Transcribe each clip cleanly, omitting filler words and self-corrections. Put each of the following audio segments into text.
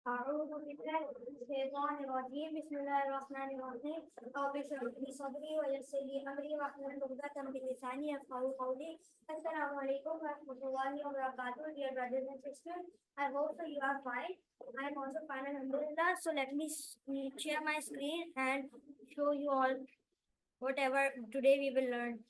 Dear brothers and sisters, I hope so you are fine. I am also fine, alhamdulillah. So let me share my screen and show you all whatever today we will learn.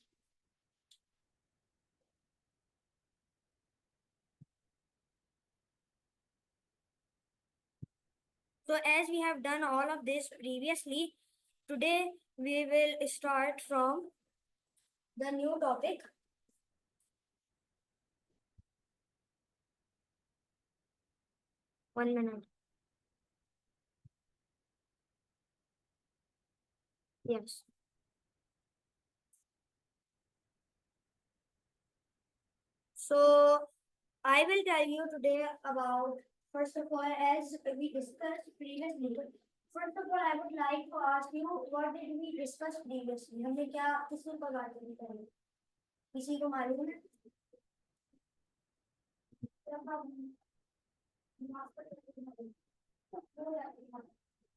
So as we have done all of this previously, today we will start from the new topic. One minute. Yes. So I will tell you today about, first of all, as we discussed previously. First of all, I would like to ask you, what did we discuss previously? हमने क्या किस पर बात की थी? किसी को मालूम है?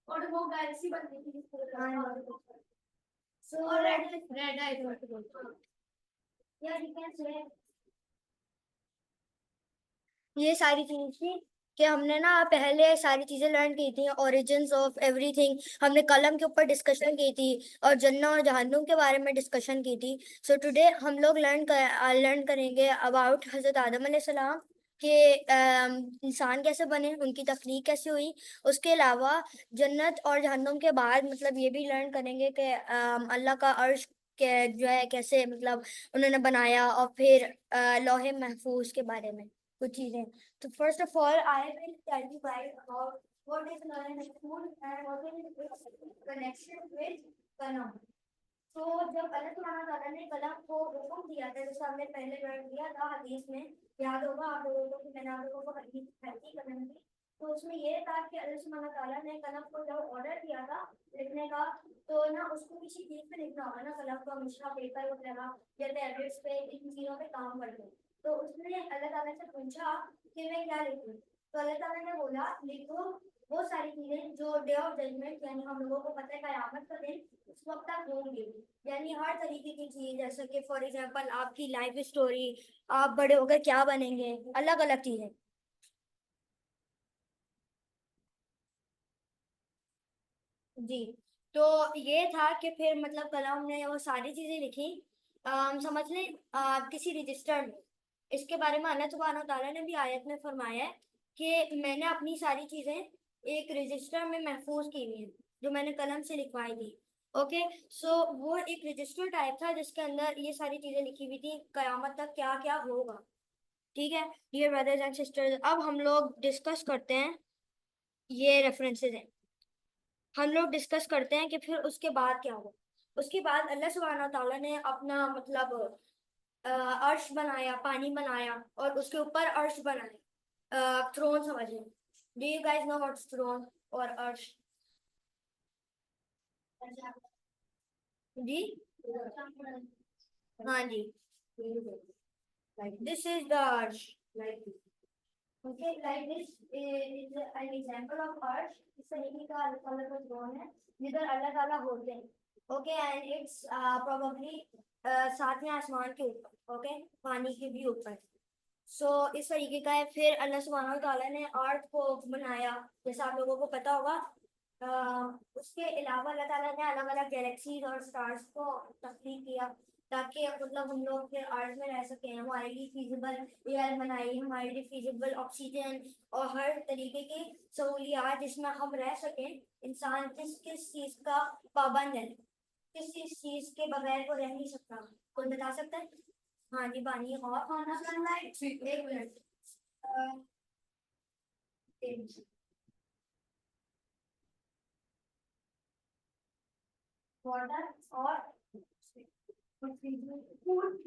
और वो गैलेक्सी बनती थी so red I thought yeah you can say ये सारी चीजें थी कि हमने ना पहले सारी चीजें लर्न की थी, ओरिजिन्स ऑफ एवरीथिंग हमने कलम के ऊपर डिस्कशन की थी और जन्नत और जहन्नुम के बारे में डिस्कशन की थी. सो टुडे हम लोग लर्न करेंगे अबाउट हजरत आदम अलैहिस्सलाम कि इंसान कैसे बने, उनकी तख्लीक कैसे हुई. उसके अलावा जन्नत और जहन्नुम के बाद मतलब ये भी लर्न करेंगे कि अल्लाह का अर्श के जो है कैसे मतलब उन्होंने बनाया, और फिर लौहे महफूज के बारे में कुछ चीजें. तो first of all I will tell you guys about what is लौहे महफूज and what is its connection with कलम. तो जब अल्लाह सुब्हान तआला ने कलम को हुक्म दिया था, जैसे हमने पहले लर्न किया था हदीस में, याद होगा आप लोगों को कि मैंने आप लोगों को हदीस बताई थी कलम की. तो उसमें ये था कि अल्लाह सुब्हान तआला ने कलम को जब ऑर्डर दिया था लिखने का, तो ना उसको किसी चीज पे लिखना होगा ना, कलम का मुश्किल पेपर वगैरह या टैबलेट्स पे, इन चीजों पे काम करते हैं. तो उसने अल्लाह ताला से पूछा कि मैं क्या लिखूं. तो अल्लाह ताला ने बोला लिखो वो सारी चीजें जो डे ऑफ जजमेंट यानी हम लोगों को पता है कयामत का दिन उस वक्त तक होंगे. यानी हर तरीके की चीज, जैसे कि फॉर एग्जांपल आपकी लाइफ स्टोरी, आप बड़े होकर क्या बनेंगे, अलग अलग चीजें. जी. तो ये था कि फिर मतलब कलाम ने वो सारी चीजें लिखी. समझ लें किसी रजिस्टर में. इसके बारे में अल्लाह सुब्हानहू तआला ने भी आयत में फरमाया है कि मैंने अपनी सारी चीजें एक रजिस्टर में महफूज की हुई हैं जो मैंने कलम से लिखवाई थी. ओके. सो वो एक रजिस्टर टाइप था जिसके अंदर ये सारी चीजें लिखी हुई थी, कयामत तक क्या क्या होगा. ठीक है डियर ब्रदर्स एंड सिस्टर्स, अब हम लोग डिस्कस करते हैं. ये रेफरेंसेस हैं. हम लोग डिस्कस करते हैं कि फिर उसके बाद क्या हुआ. उसके बाद अल्लाह सुब्हानहू तआला ने अपना मतलब अर्श बनाया, पानी बनाया और उसके ऊपर अर्श बनाया. थ्रोन समझ लें. Do you guys know what's throne और अर्श? जी हाँ जी. दिस इज द अर्श. Okay, like this is an example of arch. इस तरीके का अल्लाह का throne है जिधर अल्लाह ताला होते हैं. Okay, and it's probably सातवें आसमान के ऊपर. Okay, पानी के भी ऊपर. सो इस तरीके का है. फिर अल्लाह सुब्हानहू तआला ने अर्थ को बनाया, जैसा आप लोगों को पता होगा. उसके अलावा अल्लाह ताला ने अलग अलग गैलेक्सीज और स्टार्स को तख्लीक किया ताकि मतलब हम लोग फिर अर्थ में रह सकें. हमारे लिए फिजिबल एयर बनाई, हमारे लिए फिजिबल ऑक्सीजन और हर तरीके की सहूलियात जिसमें हम रह सकें. इंसान किस किस चीज़ का पाबंद है, किस किस चीज़ के बगैर वो रह नहीं सकता, कोई बता सकता है? हाँ जी, पानी और खाना सनलाइट. एक मिनट. वाटर और फूड.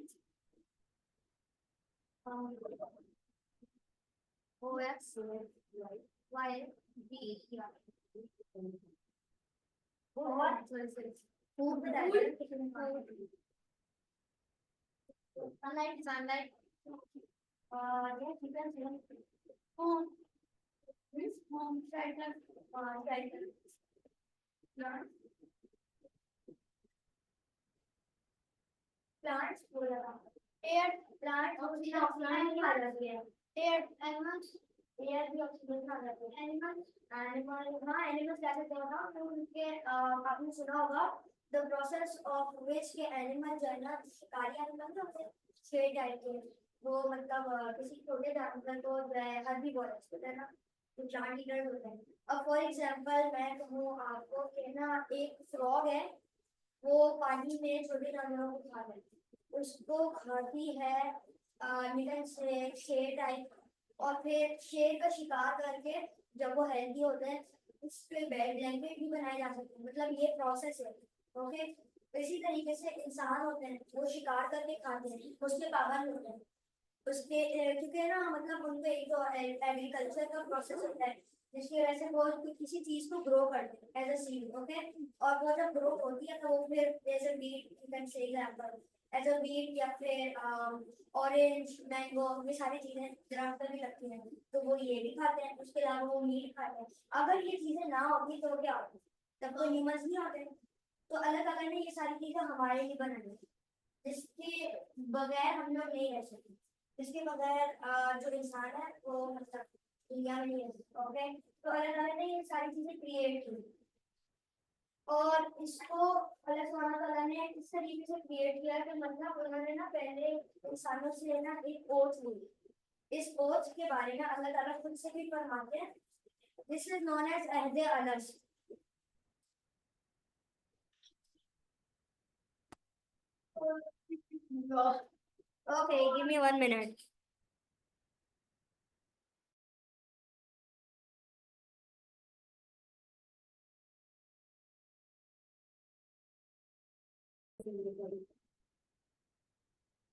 ओ एक्स वाई बी और फूड सनलाइट सनलाइट. ये चिकन प्लांट्स बोला एयर प्लांट ऑक्सीजन ऑक्सीजन नहीं आ जाती है एयर एनिमल्स एयर भी ऑक्सीजन आ जाती है एनिमल्स एनिमल हाँ एनिमल्स क्या कहते हैं ना तो उनके आपने सुना होगा द प्रोसेस ऑफ विच के एनिमल जो है ना शिकारी एनिमल ना होते शेर टाइप के वो मतलब किसी छोटे जानवर को जो है हर्बीवोर होता है ना तो प्लांट ईटर होते हैं अब फॉर एग्जांपल मैं कहूँ आपको कि ना एक फ्रॉग है वो पानी में छोटे जानवरों को खा लेती है उसको खाती है निडल से शेर टाइप और फिर शेर का शिकार करके जब वो हेल्दी होते हैं उस पे बेड ब्लैंकेट भी बनाए जा सकते हैं मतलब ये प्रोसेस है ओके इसी तरीके से इंसान होते हैं वो शिकार करके खाते हैं उसके पाबंद होते हैं उसके क्योंकि ना मतलब उनका एक तो एग्रीकल्चर का प्रोसेस होता है जिसकी वजह से वो किसी चीज को ग्रो करते हैं एज अ सीड ओके और वो जब ग्रो होती है तो वो फिर as a beet you can say example as a beet या फिर ऑरेंज मैंगो ये सारी चीजें दरख्त पर भी लगती हैं तो वो ये भी खाते हैं उसके अलावा वो मीट खाते हैं अगर ये चीजें ना होती तो क्या होती तब तो ह्यूमंस नहीं होते तो अल्लाह ताला ने ये सारी चीजें हमारे लिए बनाई है जिसके बगैर हम लोग नहीं रह सकते इसके बगैर जो इंसान है वो मतलब दुनिया में नहीं है ओके तो अल्लाह ताला ने ये सारी चीजें क्रिएट की और इसको अल्लाह सुब्हान ताला ने इस तरीके से क्रिएट किया कि मतलब उन्होंने ना पहले इंसानों से ना एक ओथ ली इस ओथ के बारे में अल्लाह ताला खुद से भी फरमाते हैं दिस इज नोन एज अहद अलस okay give me 1 minute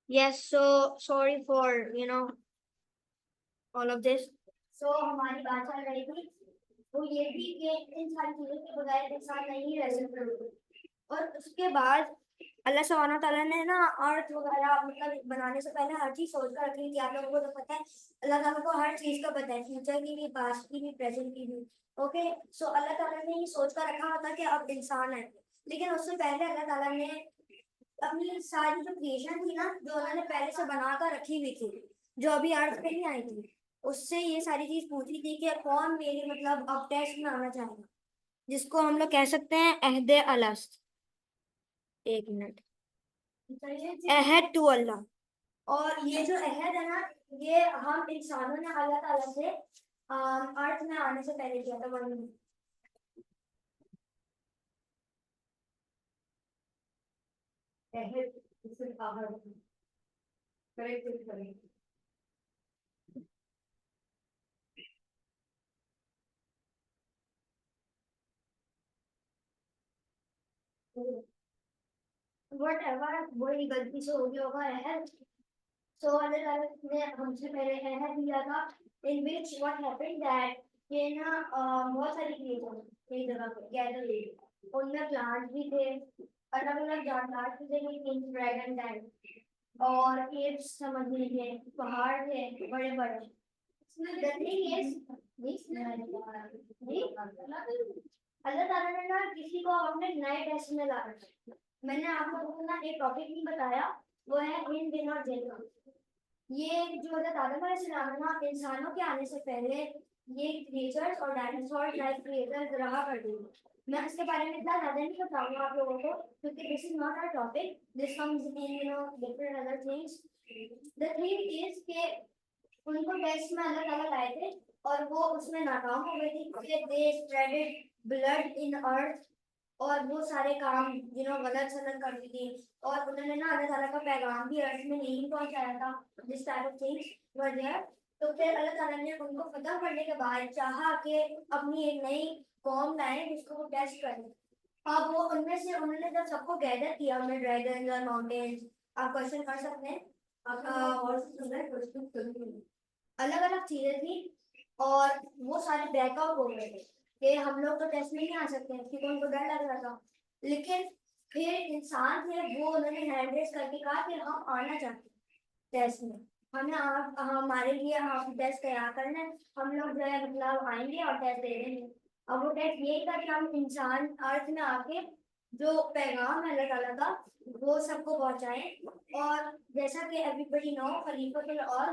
yes so sorry for all of this so हमारी बात चल रही थी वो ये भी कि इन सारी चीजों के बगैर इंसान नहीं रह सकता और उसके बाद अल्लाह सुब्हान ताला ने ना अर्थ वगैरह मतलब बनाने से पहले हर चीज सोच कर रखी थी आप लोगों को तो पता है अल्लाह ताला को हर चीज का पता है फ्यूचर की भी पास्ट की भी प्रेजेंट की भी ओके सो अल्लाह ताला ने ये सोच कर रखा होता कि अब इंसान है लेकिन उससे पहले अल्लाह ताला ने अपनी सारी जो क्रिएशन थी ना जो उन्होंने पहले से बना कर रखी हुई थी जो अभी अर्थ पे नहीं आई थी उससे ये सारी चीज पूछी थी कि कौन मेरे मतलब अब टेस्ट में आना चाहेगा जिसको हम लोग कह सकते हैं अहद अलस्त 1 मिनट अहद टू अल्लाह और ये जो अहद है ना ये हम इंसानों ने अल्लाह ताला से अर्थ में आने से पहले किया था वन अहद इससे बाहर करेक्ट करेक्ट वट एवर वही गलती से हो गया होगा अहद so अल्लाह ताला ने हमसे पहले अहद दिया था in which what happened that ये ना बहुत सारी क्रिएचर एक जगह पे गैदर हुए उनमें प्लांट्स भी थे अलग अलग जानवर भी थे किंग ड्रैगन टाइप और एप्स समझ लीजिए पहाड़ थे बड़े बड़े the thing is अल्लाह ताला ने ना किसी को अपने नए टेस्ट में ला रखा है मैंने आप लोगों को ना एक टॉपिक नहीं बताया वो है इन दिन और जेल ये जो हज़रत आदम अलैहिस्सलाम है ना इंसानों के आने से पहले ये क्रिएचर्स और डायनासोर टाइप क्रिएचर्स रहा करते थे मैं इसके बारे में इतना ज़्यादा नहीं बताऊंगा आप लोगों को क्योंकि this is not our topic this comes in different other things the thing is के उनको टेस्ट में अल्लाह ताला लाए थे और वो उसमें नाकाम हो गए थे दे स्प्रेडेड ब्लड इन अर्थ और वो सारे काम गलत सलत कर दी थी और उन्होंने ना अल्लाह ताला का पैगाम भी अर्थ में नहीं पहुंचाया था this type of things were there तो फिर अल्लाह ताला ने उनको खत्म करने के बाद चाहा कि अपनी एक नई कौम लाए जिसको वो टेस्ट करें अब वो उनमें से उन्होंने जब सबको गैदर किया उन्हें ड्रैगन और माउंटेन्स आप क्वेश्चन कर सकते हैं अलग अलग चीजें थी और वो सारे बैकआउट हो गए थे कि हम लोग तो टेस्ट में नहीं आ सकते क्योंकि उनको डर लग रहा था लेकिन फिर इंसान थे वो उन्होंने हैंड रेस करके कहा कि हम आना चाहते हैं टेस्ट में हमें आप हमारे लिए आप टेस्ट तैयार करना है। हम लोग जो है मतलब आएंगे और टेस्ट दे देंगे। अब वो टेस्ट यही था कि हम इंसान अर्थ में आके जो पैगाम है अल्लाह ताला का वो सबको पहुंचाएं। और जैसा कि एवरीबॉडी नो खलीफतुल और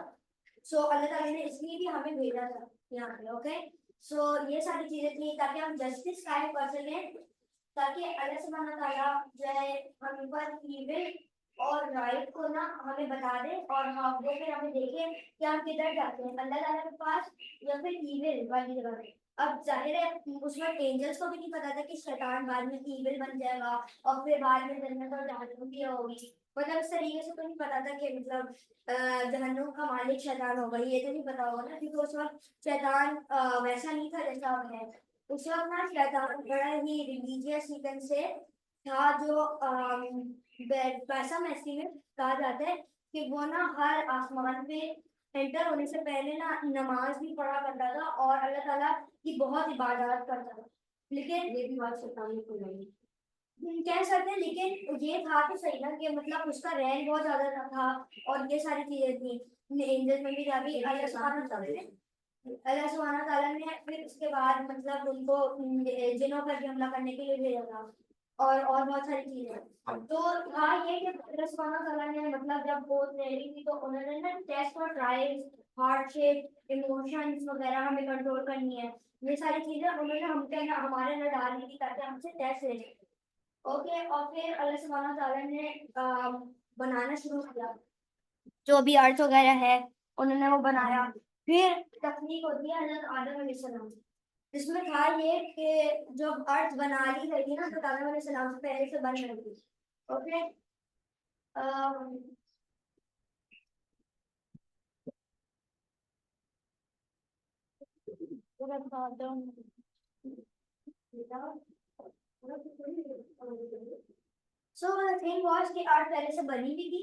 सो अल्लाह ताला ने इसलिए भी हमें भेजा था यहाँ पे। ओके, सो ये सारी चीजें थी ताकि हम जस्टिस कायम कर सकें, ताकि अल्लाह सुब्हान ताला जो है हम पर इविल और राइट को ना हमें बता दे और हम वो फिर हमें देखें कि हम किधर जाते हैं, अल्लाह ताला के पास या फिर इविल वाली जगह पे। अब जाहिर है उसमें एंजल्स को भी नहीं पता था कि शैतान बाद में इविल बन जाएगा और फिर बाद में जन्नत और जहन्नुम की होगी। मतलब इस तरीके से तो नहीं पता था कि मतलब जहन्नुम का मालिक शैतान होगा, ये तो नहीं पता होगा ना, क्योंकि उस वक्त शैतान वैसा नहीं था जैसा अब है। उस वक्त ना शैतान बड़ा ही रिलीजियस रीजन से था, जो वैसा मैसी में कहा जाता है कि वो ना हर आसमान पे एंटर होने से पहले ना नमाज भी पढ़ा करता था और अल्लाह ताला की बहुत इबादत करता था। लेकिन ये भी बात शैतानी को नहीं कह सकते हैं, लेकिन ये था तो सही ना कि मतलब उसका रैंक बहुत ज्यादा था और ये सारी चीजें थी। एंजल में भी जाके अल्लाह सुब्हाना ताला ने फिर उसके बाद मतलब उनको जिनों पर भी हमला करने के लिए भेजा था और बहुत सारी चीजें। तो हाँ ये कि अल्लाह सुब्हाना ताला ने मतलब जब वो ट्रेनिंग थी तो उन्होंने ना टेस्ट और ट्रायल्स, हार्डशिप, इमोशंस वगैरह हमें कंट्रोल करनी है, ये सारी चीजें उन्होंने हमके अंदर हमारे अंदर डाल दी थी ताकि हमसे टेस्ट ले लें। ओके, और फिर अल्लाह सुब्हाना ताला ने बनाना शुरू किया, जो भी अर्थ वगैरह है उन्होंने वो बनाया। फिर तकनीक होती है हजरत आदम अलैहिस्सलाम, जिसमें था ये कि जब अर्थ बना ली गई थी ना तो आदम अलैहिस्सलाम से पहले से बन रही थी। Okay, um, so the thing was कि अर्थ पहले से बनी भी थी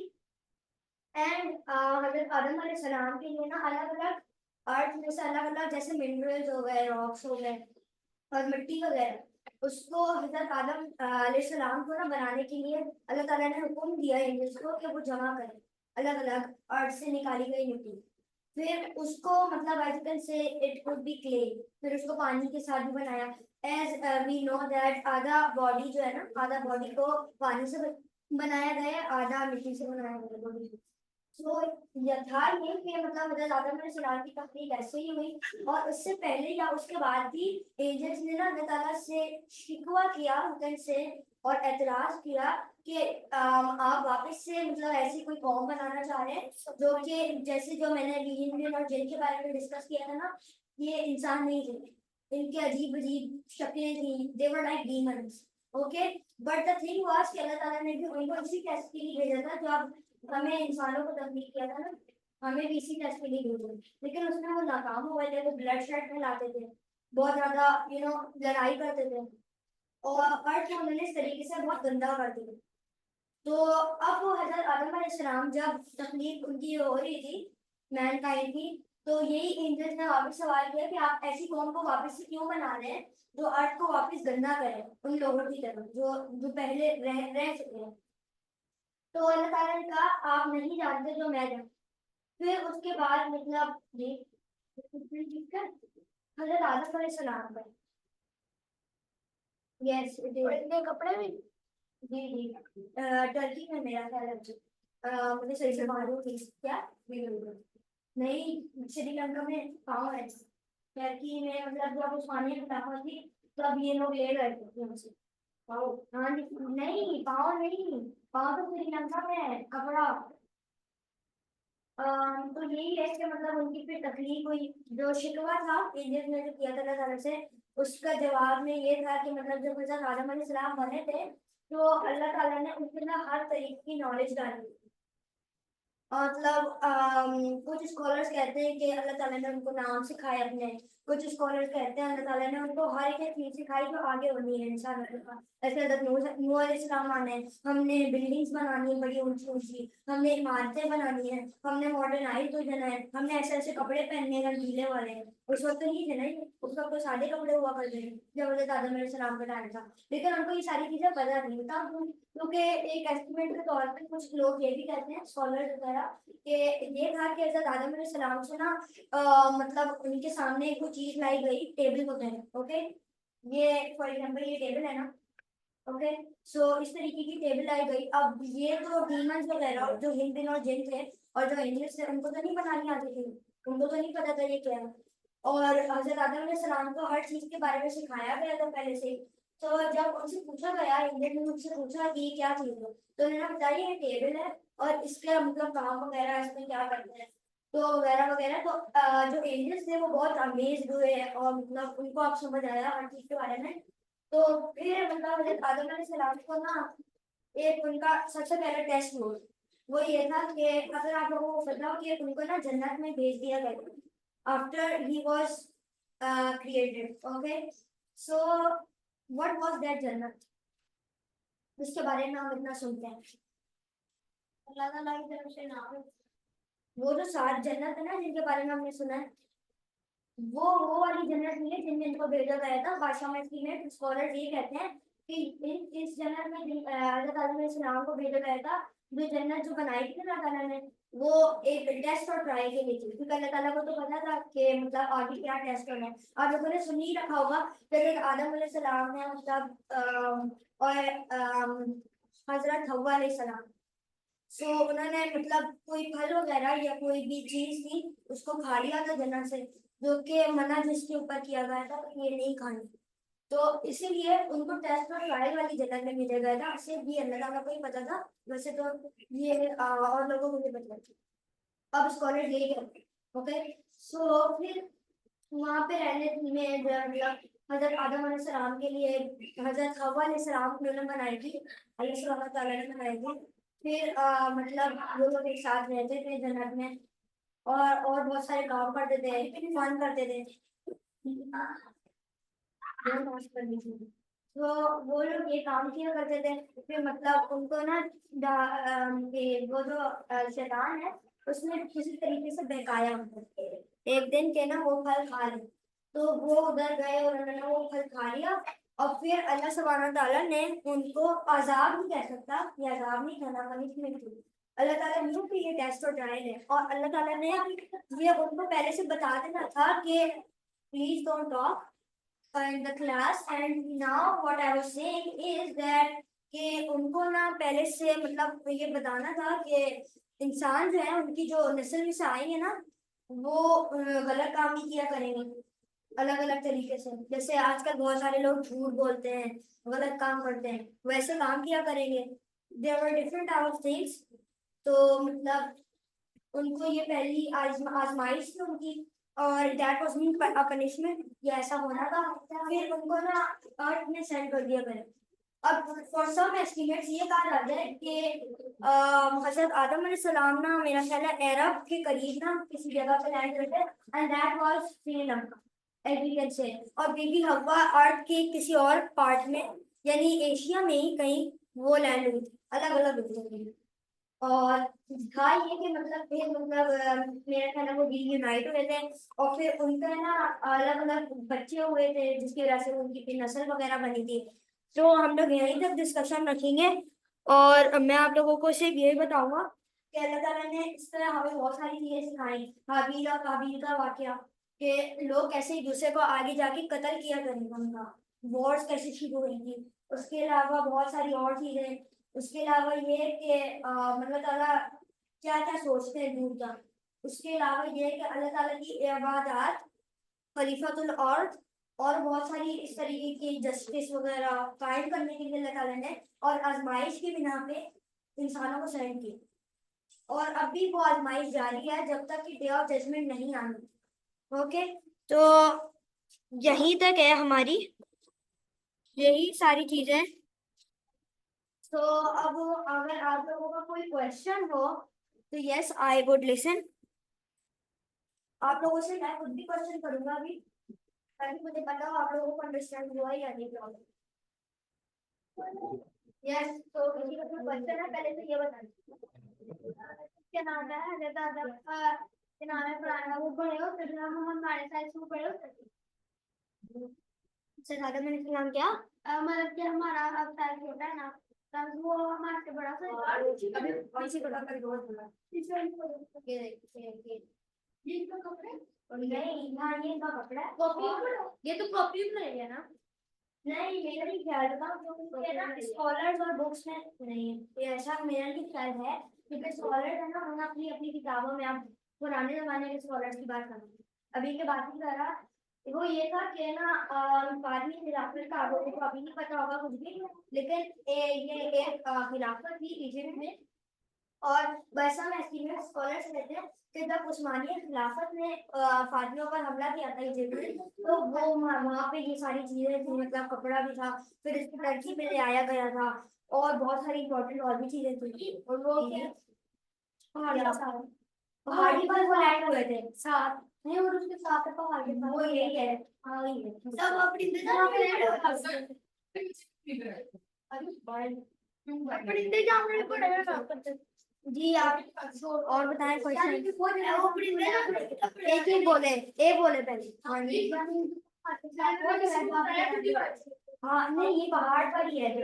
एंड हजरत आदम अलैहिस्सलाम के लिए ना अलग अलग अर्थ में से अलग अलग जैसे मिनरल्स हो गए, रॉक्स हो गए और मिट्टी वगैरह, उसको हजरत आदम अलैहिस्सलाम को ना बनाने के लिए अल्लाह ताला ने हुक्म दिया इंद्रियों को कि वो जमा करें अलग अलग अर्थ से निकाली गई मिट्टी। फिर उसको मतलब as can say it could be clay, फिर उसको पानी के साथ भी बनाया। एज वी नो दैट आधा बॉडी जो है ना, आधा बॉडी को पानी से बनाया गया है, आधा मिट्टी से बनाया गया बॉडी। तो यथार्थ ये कि मतलब हजरत आदम अलैहिस्सलाम की तख्लीक ऐसे ही हुई और उससे पहले या उसके बाद भी एंजल्स ने ना अल्लाह ताला से शिकवा किया उनसे और एतराज किया कि आप वापस से मतलब ऐसी कोई कौम बनाना चाह रहे हैं जो कि जैसे जो मैंने अभी इंडियन और जिन के बारे में डिस्कस किया था ना, ये इंसान नहीं थे, इनके अजीब अजीब शक्लें थी, they were like demons. Okay, but the thing was कि अल्लाह ताला ने भी उनको इसी टेस्ट के लिए भेजा था जो आप हमें इंसानों को तकलीफ किया था ना, हमें भी इसी टेस्ट के लिए भेजा, लेकिन उसमें वो नाकाम हो गए थे, वो ब्लड शेड फैलाते थे, बहुत ज्यादा लड़ाई करते थे और अर्थ को उन्होंने इस तरीके से बहुत गंदा कर दिया। तो अब वो हजरत आदम अलैहिस्सलाम जब तकलीफ उनकी हो रही थी, मैनकाइंड की, तो यही एंजल्स ने वापस सवाल किया कि आप ऐसी कौम को वापस से क्यों बना रहे हैं जो अर्थ को वापस गंदा करे उन लोगों की तरह जो जो पहले रह चुके हैं। तो अल्लाह ताला ने कहा आप नहीं जानते जो मैं जानता। फिर उसके बाद मतलब ये हजरत आदम अलैहिस्सलाम पर, यस इतने कपड़े में, जी जी टर्की में मेरा ख्याल है मुझे सही से मालूम नहीं क्या, नहीं श्रीलंका में पाँव है, टर्की में मतलब जब उस्मानिया खिलाफत थी तब ये लोग ले गए थे यहाँ से पाँव। हाँ नहीं पाँव नहीं, पाँव तो श्रीलंका में है कपड़ा। तो यही है कि मतलब उनकी फिर तकलीफ हुई, जो शिकवा था इंडियन ने जो किया था अल्लाह ताला से, उसका जवाब में ये था कि मतलब जब हज़रत आदम अलैहिस्सलाम बने थे तो अल्लाह ताला ने उनके ना हर तरीके की नॉलेज डाली। मतलब कुछ स्कॉलर्स कहते हैं कि अल्लाह ताला ने उनको नाम सिखाए अपने, कुछ स्कॉलर्स कहते हैं अल्लाह ताला ने उनको हर एक चीज सिखाई जो आगे होनी है इंसान का। ऐसे हज़रत नूह अलैहिस्सलाम आने, हमने बिल्डिंग्स बनानी है बड़ी ऊंची ऊंची, हमने इमारतें बनानी है, हमने मॉडर्नाइज हो जाना है, हमने ऐसे ऐसे कपड़े पहनने हैं रंगीले वाले। उस वक्त तो नहीं थे ना ये, उस वक्त तो सादे कपड़े हुआ करते थे जब हज़रत आदम अलैहिस्सलाम का टाइम था, लेकिन उनको ये सारी चीजें पता नहीं था। क्योंकि एक एस्टिमेट के तौर पे कुछ लोग ये भी कहते हैं स्कॉलर्स गया कि ये था कि हज़रत आदम अलैहिस्सलाम से ना मतलब उनके सामने कोई चीज लाई गई, टेबल होते हैं, ओके, ये फॉर एग्जांपल ये टेबल है ना, ओके, सो इस तरीके की टेबल लाई गई। अब ये तो डीमंस वगैरह जो हिंद और जिन थे और जो एंजल्स थे उनको तो नहीं बनानी आती थी, उनको तो नहीं पता था ये क्या है। और हजरत आदम अलैहिस्सलाम को हर चीज के बारे में सिखाया गया था पहले से ही। तो जब उनसे पूछा गया, एंजल ने उनसे पूछा कि ये क्या चीज है, तो उन्होंने बताया ये टेबल है और इसका मतलब काम वगैरह इसमें क्या करते हैं, तो वगैरह वगैरह। तो जो एंजल्स थे वो बहुत अमेज्ड हुए और मतलब उनको अब समझ आया हर चीज के बारे में। तो फिर मतलब हजरत आदम अलैहिस्सलाम को ना एक उनका सबसे पहला टेस्ट हुआ, वो ये था कि अगर आप लोगों को पता हो कि उनको ना जन्नत में भेज दिया गया after he was created, okay, so what was that जन्नत, इसके बारे में हम इतना सुनते हैं। अल्लाह ताला की तरफ से नाम है, वो जो 7 जन्नत है ना जिनके बारे में हमने सुना है, वो वाली जन्नत नहीं है जिनमें इनको भेजा गया था। बादशाह में स्कॉलर ये कहते हैं कि इस जन्नत में हज़रत आदम अलैहिस्सलाम को भेजा गया था। जो जन्नत जो बनाई थी ना अल्लाह ताला ने, वो एक टेस्ट और ट्राई के लिए थी, क्योंकि अल्लाह ताला को तो पता था कि मतलब आगे क्या टेस्ट होना है। आप लोगों ने सुन ही रखा होगा कि हज़रत आदम अलैहिस्सलाम ने मतलब और हज़रत हव्वा अलैहिस्सलाम, सो उन्होंने मतलब कोई फल वगैरह या कोई भी चीज थी उसको खा लिया था जन्नत से, जो कि मना जिसके ऊपर किया गया था कि ये नहीं खानी। तो इसीलिए उनको टेस्ट और ट्रायल वाली जन्नत में भेजा गया था। सिर्फ ये अल्लाह ताला को ही पता था, वैसे तो ये और लोगों को भी पता था। अब स्कॉलर यही कहते हैं, ओके, सो फिर वहां पे रहने में मतलब हजरत आदम अलैहिस्सलाम के लिए हजरत हव्वा अलैहिस्सलाम उन्होंने बनाई थी, अल्लाह सुब्हान तआला ने बनाई थी। फिर मतलब वो लोग एक साथ रहते थे जन्नत में और बहुत सारे काम करते थे, फन करते थे। तो वो लोग ये काम किया करते थे। फिर मतलब उनको ना वो जो शैतान है उसने किसी तरीके से बहकाया उनको। एक दिन के ना वो फल खा ले, तो वो उधर गए और उन्होंने वो फल खा लिया। और फिर अल्लाह सुब्हान ताला ने उनको अजाब नहीं कह सकता, ये अजाब नहीं कहना, पनिशमेंट थी। अल्लाह ताला न्यू कि ये टेस्ट और ट्रायल है, और अल्लाह ताला ने ये उनको पहले से बता देना था कि please don't talk in the class, and now what I was saying is that कि उनको ना पहले से मतलब ये बताना था कि इंसान जो है उनकी जो नस्ल में से आएंगे ना वो गलत काम नहीं किया करेंगे अलग अलग तरीके से। जैसे आजकल बहुत सारे लोग झूठ बोलते हैं, गलत काम करते हैं, वैसे काम किया करेंगे। There were different type of things. तो मतलब उनको ये पहली आजमाइश थी उनकी, और that was mean a punishment, ये ऐसा होना था। फिर उनको ना अर्थ में सेंड कर दिया गया। अब फॉर सम एस्टिमेट्स ये कहा जाता है कि हजरत आदम अलैहिस्सलाम ना मेरा ख्याल है अरब के करीब ना किसी जगह पे लैंड करते, and that was Sri Lanka as we can say. और बीबी हवा अर्थ के किसी और पार्ट में यानी एशिया में ही कहीं वो लैंड हुई थी, अलग अलग हुई थी। और था ये कि मतलब फिर मतलब मेरा ख्याल है वो यूनाइट हुए थे, और फिर उनका ना अलग अलग बच्चे हुए थे जिसकी वजह से उनकी फिर नस्ल वगैरह बनी थी। तो हम लोग यहीं तक डिस्कशन रखेंगे, और मैं आप लोगों को सिर्फ यही बताऊंगा कि अल्लाह ताला ने इस तरह हमें बहुत सारी चीजें सिखाई। हाबील और काबील का वाकया कि लोग कैसे एक दूसरे को आगे जाके कत्ल किया करेंगे, उनका वॉर्स कैसे शुरू हुई थी। उसके अलावा बहुत सारी और चीजें। उसके अलावा ये कि मतलब ताला क्या क्या सोचते हैं दूर का। उसके अलावा ये कि अल्लाह ताला की इबादत, खलीफतुल अर्द, और बहुत सारी इस तरीके की जस्टिस वगैरह कायम करने के लिए अल्लाह ताला ने और आजमाइश की बिना पे इंसानों को सेंड किया। और अभी वो आजमाइश जारी है जब तक कि डे ऑफ जजमेंट नहीं आनी। ओके, तो यहीं तक है हमारी, यही सारी चीजें। तो अब अगर आप लोगों का कोई क्वेश्चन हो तो यस आई वुड लिसन। आप लोगों से मैं खुद भी क्वेश्चन करूंगा अभी, ताकि मुझे पता हो आप लोगों को अंडरस्टैंड हुआ या नहीं हुआ। यस, तो किसी का कोई क्वेश्चन है पहले तो ये बता दीजिए। क्या नाम है हजरत आदम क्या नाम है पुराना वो पढ़े हो फिर नाम हम हमारे साथ इसको पढ़े हो सर आदम अलैहिस्सलाम क्या मतलब कि हमारा अब साल छोटा है ना, वो हमारे बड़ा सा अभी पीछे बड़ा कर दो ये तो कपड़े और नहीं हाँ ये इनका कपड़ा है कॉपी ये तो कॉपी में है ना नहीं मेरा भी ख्याल था क्योंकि ना स्कॉलर्स और बुक्स में नहीं ये ऐसा मेरा भी ख्याल है क्योंकि स्कॉलर्स है ना हम अपनी अपनी किताबों में आप पुराने जमाने के स्कॉलर्स की बात करें अभी के बात की तरह वो ये था कि ना बाद में खिलाफत का आगे को अभी नहीं पता होगा कुछ भी लेकिन ये एक खिलाफत थी इजिप्ट में और वैसा में एस्टीमेट स्कॉलर्स कहते हैं कि जब उस्मानिया खिलाफत ने फातिमियों पर हमला किया था इजिप्ट में तो वो वहाँ पे ये सारी चीजें थी मतलब कपड़ा भी था फिर इसको टर्की में ले आया गया था और बहुत सारी इंपॉर्टेंट और भी चीजें थी और वो क्या पहाड़ी पर वो लैंड हुए थे साथ नहीं और उसके साथ पहाड़ी पर वो यही है हाँ वही है सब अपनी इंतजाम में पड़ेगा जी आप और बताएं क्वेश्चन एक ही बोले एक बोले पहले हाँ नहीं ये पहाड़ पर ही है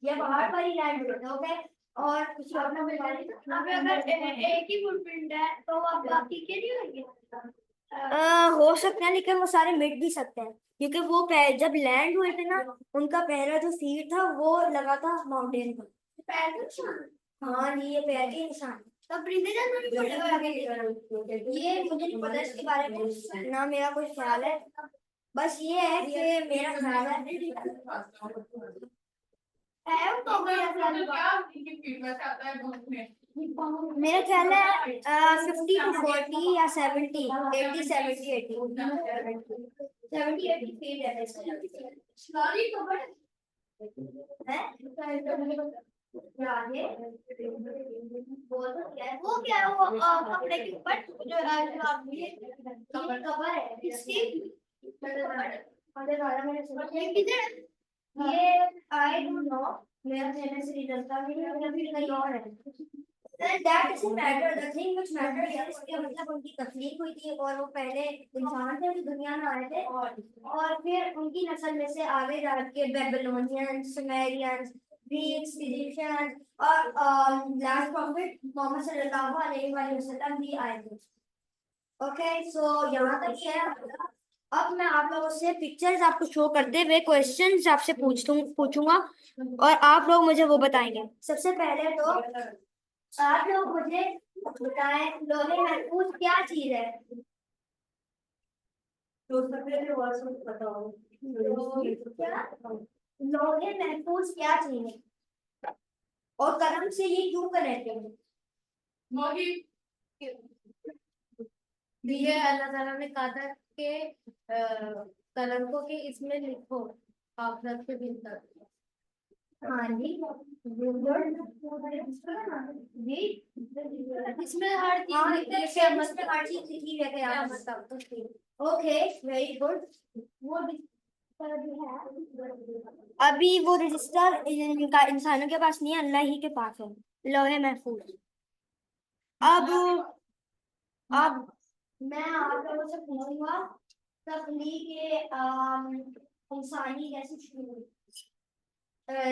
ये पहाड़ पर ही लैंड होता है ओके और कुछ और ना अगर एक ही फुटप्रिंट है तो आप बाकी के नहीं होंगे हो सकते हैं लेकिन वो सारे मिट भी सकते हैं क्योंकि वो जब लैंड हुए थे ना उनका पहला जो सीट था वो लगा था माउंटेन पर पैर के निशान हाँ जी ये पैर के निशान तब परिंदे जानवर भी पड़ेगा ये मुझे नहीं पता इसके बारे में ना मेरा कोई ख्याल है बस ये है कि मेरा ख्याल है तो मेरा ख्याल है 50 to 40 या 70 80 70 80 70 80 फीट है वो क्या है वो कपड़े के ऊपर जो कवर है इसकी ये आई डोंट नो मेरा कहने से रिजल्ट का भी या फिर कहीं और है that doesn't matter the thing which matters is कि मतलब उनकी तकलीफ हुई थी और वो पहले इंसान थे जो दुनिया में आए थे और फिर उनकी नस्ल में से आगे जाके बेबीलोनियंस सुमेरियंस ग्रीक्स इजिप्शियंस और लास्ट प्रॉफिट मोहम्मद सल्लल्लाहु अलैहि वसल्लम भी आए थे ओके सो यहाँ तक ही है अब मैं आप लोगों से पिक्चर्स आपको शो करते हुए क्वेश्चंस आपसे पूछूंगा और आप लोग मुझे वो बताएंगे सबसे पहले तो आप लोग मुझे बताएं लोहे महफूज क्या चीज है तो सबसे पहले वर्ड बताओ लोहे महफूज क्या चीज है और कलम से ये क्यों कनेक्टेड है ये अल्लाह ताला ने कहा था कि कलम को कि इसमें लिखो आखिरत के दिन तक हाँ जी जी इसमें हर चीज लिखी है ओके वेरी गुड वो अभी वो रजिस्टर इंसानों के पास नहीं है अल्लाह ही के पास है लोहे महफूज अब मैं आप लोगों से पूछूंगा तख्लीक इंसानी कैसे शुरू हुई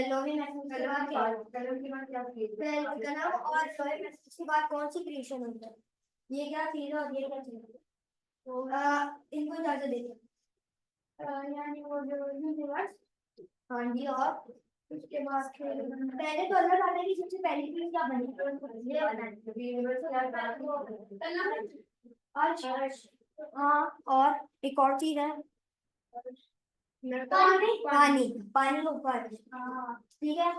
लोहे महफूज के बाद क्या कलम के बाद क्या कलम और लोहे महफूज के बाद कौन सी क्रिएशन हुई है ये क्या चीज है और ये क्या चीज है तो इनको इजाजत देते यानी वो जो यूनिवर्स हाँ जी और उसके बाद पहले तो अल्लाह ताला की सबसे पहली चीज क्या बनी ये बनानी यूनिवर्स हाँ और एक और चीज है पानी पानी पानी के ऊपर ठीक है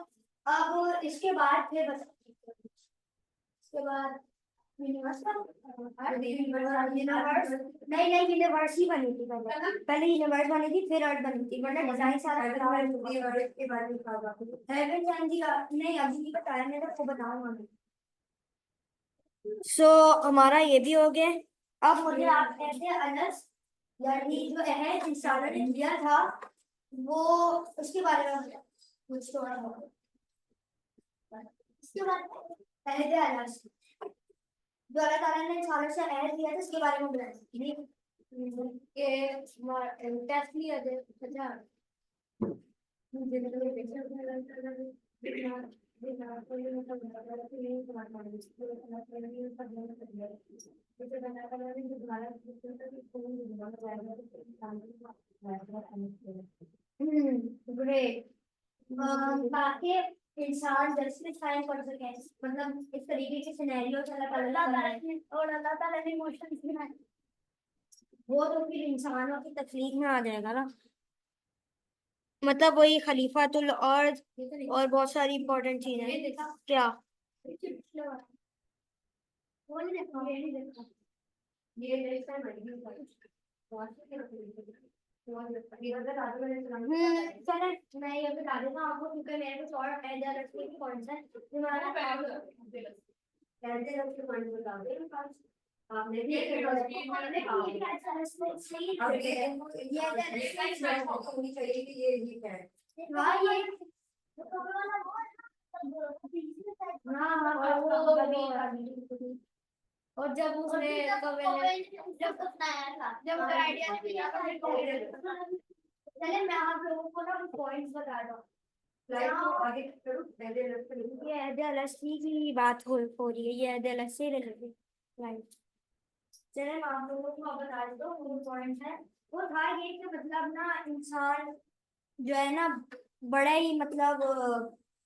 अब इसके बाद फिर बस इसके बाद यूनिवर्स नहीं नहीं यूनिवर्स ही बनी थी पहले यूनिवर्स बनी थी फिर अर्थ बनी थी वरना डिजाइन सारा हेवन जी का नहीं अभी नहीं बताया मैंने आपको बताऊंगा सो हमारा ये भी हो गया अब मुझे आप कहते हैं अनस यानी जो अहद इंसानों ने दिया था वो उसके बारे में कुछ तो इसके बारे में अहद अनस जो अल्लाह ताला ने इंसानों से अहद लिया था उसके बारे में बताया कि टेस्ट लिया था ग्रेट। ताकि इंसान जस्टिस कायम कर सके, मतलब इस तरीके के सिनेरियो अल्लाह बनाए और अल्लाह ताला ने इमोशंस बनाए, वो तो फिर इंसानों की तकलीफ में आ जाएगा ना। मतलब वही खलीफातुल और बहुत सारी इंपॉर्टेंट चीजें क्या। वो नहीं देखा, ये नहीं देखा, ये देखा चले मैं ये बता देता हूँ आपको, क्योंकि मेरे कुछ और आइडिया रखने की कौन सा तुम्हारा पहले रख के पॉइंट बता दे आपने भी ये होनी चाहिए कि ये है। हाँ ये हाँ हाँ और जब उसने जब आया था, जब आइडिया दिया था चले मैं आप लोगों को ना पॉइंट्स बता रहा हूँ। आगे करो, ये अलसी की बात हो रही है, ये अलसी रिलेटेड राइट। चले मैं आप लोगों को बता देता हूँ वो पॉइंट है। वो था ये कि मतलब ना इंसान जो है ना बड़ा ही मतलब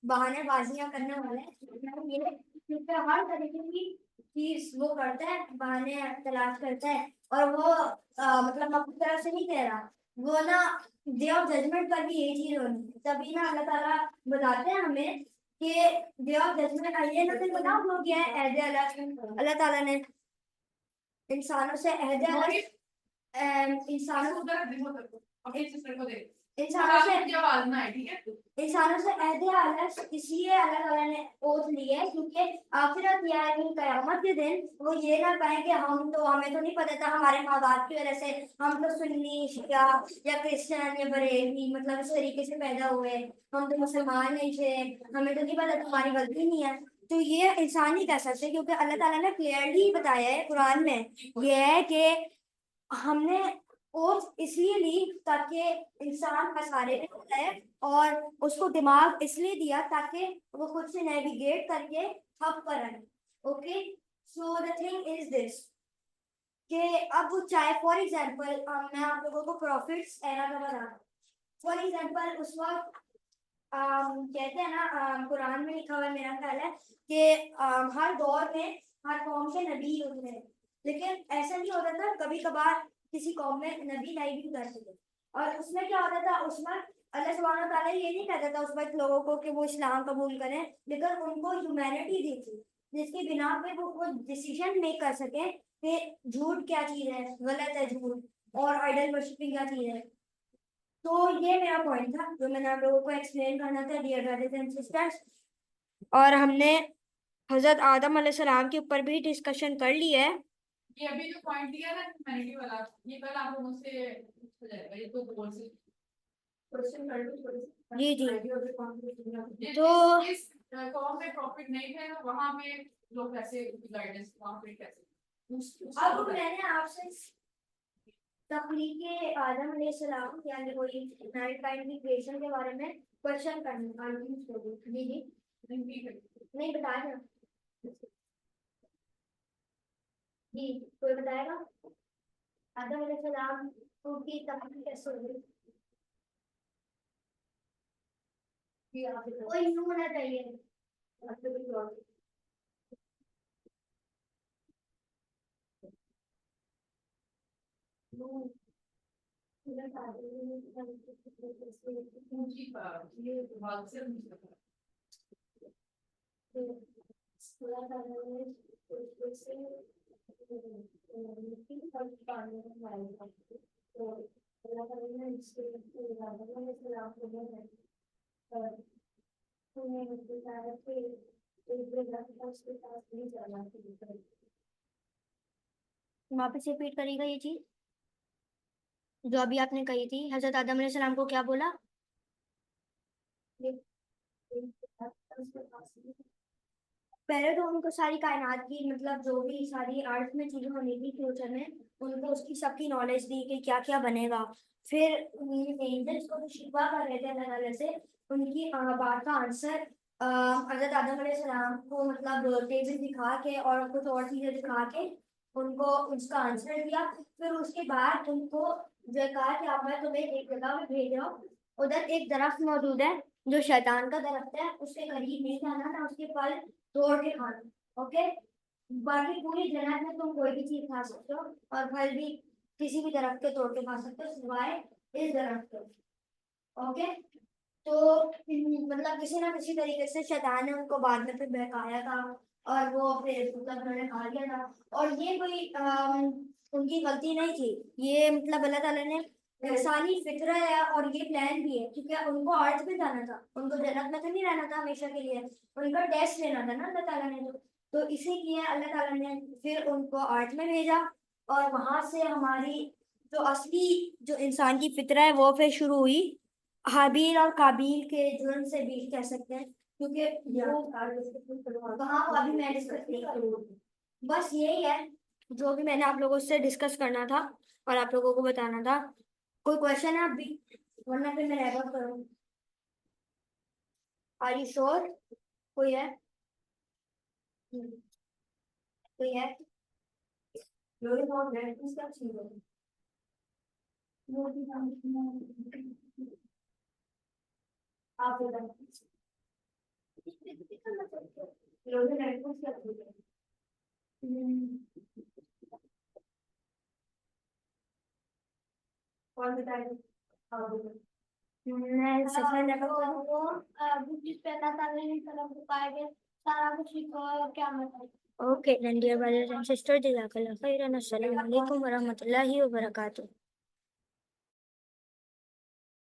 बहानेबाजियां करने वाले हैं, ये क्योंकि हर तरीके की चीज वो करता है, बहाने तलाश करता है। और वो मतलब मैं अपनी तरफ से नहीं कह रहा, वो ना डे ऑफ जजमेंट पर भी यही चीज होनी है। तभी ना अल्लाह ताला बताते हैं हमें कि डे ऑफ जजमेंट आइए ना, फिर बताओ वो क्या है। अल्लाह ताला ने इंसानों से इंसानों इंसानों से अहद अलग इसलिए अल्लाह ताला ने ओथ ली है, क्योंकि आखिरत या कयामत के दिन वो ये ना कहें कि हम तो हमें तो नहीं पता था, हमारे माँ बाप की वजह से हम तो सुन्नी शिया या क्रिश्चियन या बरेली मतलब इस तरीके से पैदा हुए, हम तो मुसलमान नहीं थे, हमें तो नहीं पता, तुम्हारी गलती नहीं है। तो ये इंसान ही कह सकते, क्योंकि अल्लाह ताला ने क्लियरली बताया है कुरान में, ये है कि हमने ओथ इसलिए ली ताकि इंसान मसाले में होता है, और उसको दिमाग इसलिए दिया ताकि वो खुद से नेविगेट करके हब पर आए। Okay, so the thing is this कि अब चाहे फॉर एग्जांपल मैं आप लोगों को प्रॉफिट्स एरा का बता, फॉर एग्जांपल उस वक्त कहते हैं ना कुरान में लिखा हुआ है, मेरा ख्याल है कि हर दौर में हर कौम के नबी होते हैं, लेकिन ऐसा नहीं होता था, कभी कभार किसी कौम में नबी नहीं भी उतरते थे। और उसमें क्या होता था, उसमें अल्लाह सुब्हानो ताला ये नहीं कहता था उस वक्त लोगों को कि वो इस्लाम कबूल करें, लेकिन उनको ह्यूमैनिटी दी थी, जिसकी बिना पे वो डिसीजन मेक कर सके कि झूठ क्या चीज है, गलत है झूठ, और आइडल वर्शिपिंग क्या चीज है। तो ये मेरा पॉइंट था जो मैंने आप लोगों को एक्सप्लेन करना था, डियर ब्रदर्स एंड सिस्टर्स। और हमने हजरत आदम अलैहिस्सलाम के ऊपर भी डिस्कशन कर लिया है। ये अभी जो पॉइंट दिया ना ह्यूमैनिटी वाला, ये कल आप लोगों से हो जाएगा, ये तो गोल से क्वेश्चन कर लो थोड़े से। जी जी, तो इस कॉम में प्रॉफिट नहीं है, वहां पे लोग कैसे गाइडेंस वहां पे कैसे। अब मैंने आपसे तख्लीक़े आदम अलैहिस्सलाम यानी वही मैनकाइंड की क्रिएशन के बारे में क्वेश्चन करना जी जी नहीं बताया जी, कोई बताएगा आदम अलैहिस्सलाम की तख्लीक़ कैसे हुई। कोई यूं होना चाहिए। वापस रिपीट करेगा ये चीज जो अभी आपने कही थी, हजरत आदम अलैहिस्सलाम को क्या बोला। पहले तो उनको सारी कायनात की मतलब जो भी सारी अर्थ में चीजें होने की फ्यूचर में, उनको उसकी सबकी नॉलेज दी कि क्या क्या बनेगा। फिर एंजल्स को शिकवा कर रहे थे अल्लाह ताला से उनकी बात का आंसर हज़रत आदम अलैहिस्सलाम को मतलब टेबल दिखा के और कुछ और चीजें दिखा के उनको उसका आंसर दिया। फिर उसके बाद उनको जो कहा कि अब मैं तुम्हें एक जगह में भेज रहा हूँ, उधर एक दरख्त मौजूद है जो शैतान का दरख्त है, उसके करीब नहीं जाना ना, उसके फल तोड़ के खाना। ओके, बाकी पूरी जन्नत में तुम कोई भी चीज खा सकते हो और फल भी किसी भी दरख्त के तोड़ के खा सकते हो सिवाय इस दरख्त के। ओके, तो मतलब किसी ना किसी तरीके से शैतान ने उनको बाद में फिर बहकाया था और वो फिर मतलब उन्होंने खा लिया था। और ये कोई उनकी गलती नहीं थी, ये मतलब अल्लाह ताला ने इंसानी फितरा है और ये प्लान भी है, क्योंकि उनको अर्थ पे जाना था, उनको जन्नत में तो नहीं रहना था हमेशा के लिए, उनका टेस्ट लेना था ना अल्लाह ताला ने। तो इसीलिए अल्लाह ताला ने फिर उनको अर्थ में भेजा और वहां से हमारी जो असली जो इंसान की फितरा है वो फिर शुरू हुई, हाबील और काबील के जुर्म से भी कह सकते हैं, क्योंकि वो हाँ वो अभी मैं डिस्कस नहीं करूँगी। बस यही है जो भी मैंने आप लोगों से डिस्कस करना था और आप लोगों को बताना था। कोई क्वेश्चन है अभी, वरना फिर मैं रैप अप करूँ। Are you sure? कोई है? कोई है? आप कौन बताएगा? मैं सफर रैप अप करूँ? वो बुक पे अल्लाह ताला ने कलम पाएंगे सारा कुछ लिखा है और क्या मतलब। Okay, then dear brothers and sisters, jazakallah khairan, assalamu alaikum warahmatullahi wabarakatuh.